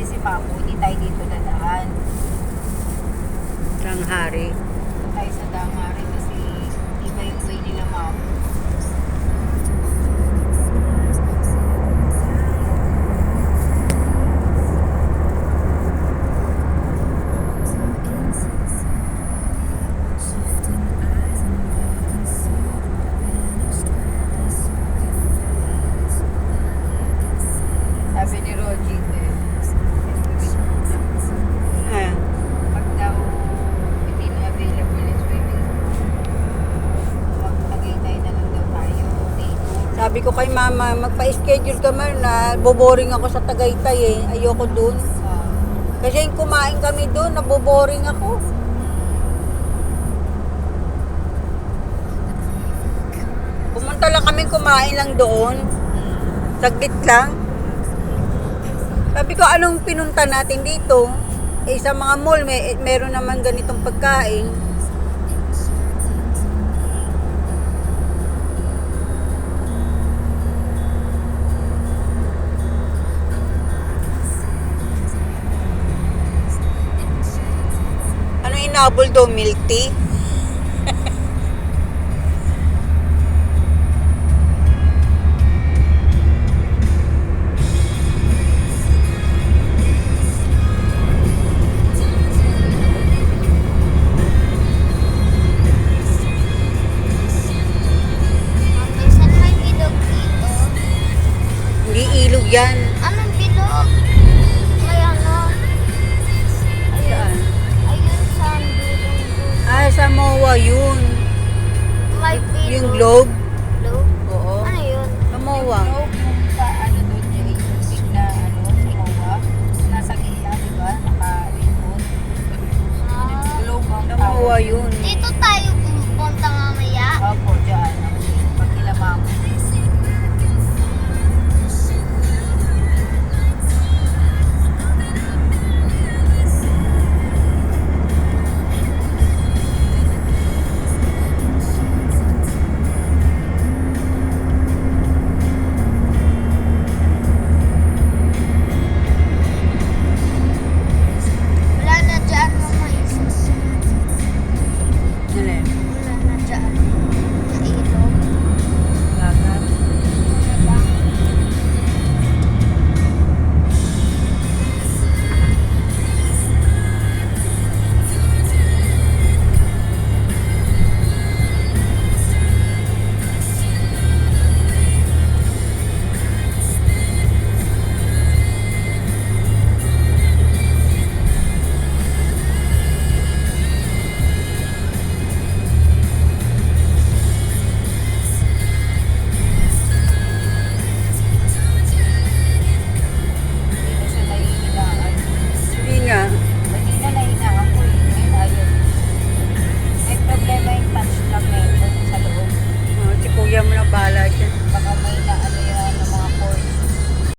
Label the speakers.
Speaker 1: si Papo, hindi tayo dito dadaan.
Speaker 2: Tanghari.
Speaker 1: Dito tayo sa Damari kasi iba yung way nila Mapo. Sabi ni Rogie,
Speaker 2: Eh,
Speaker 1: pag daw hindi na available yung swimming pool, mag-Tagaytay na lang daw tayo, day tour.
Speaker 2: sabi ko kay mama, magpa-schedule ka man na boboring ako sa Tagaytay eh. Ayoko dun. Kasi kumain kami dun, naboboring ako. Pumunta lang kami kumain lang doon. Saglit lang. Sabi ko, anong pinunta natin dito? Eh, sa mga mall, meron naman ganitong pagkain. Ano inabol daw? Milk tea?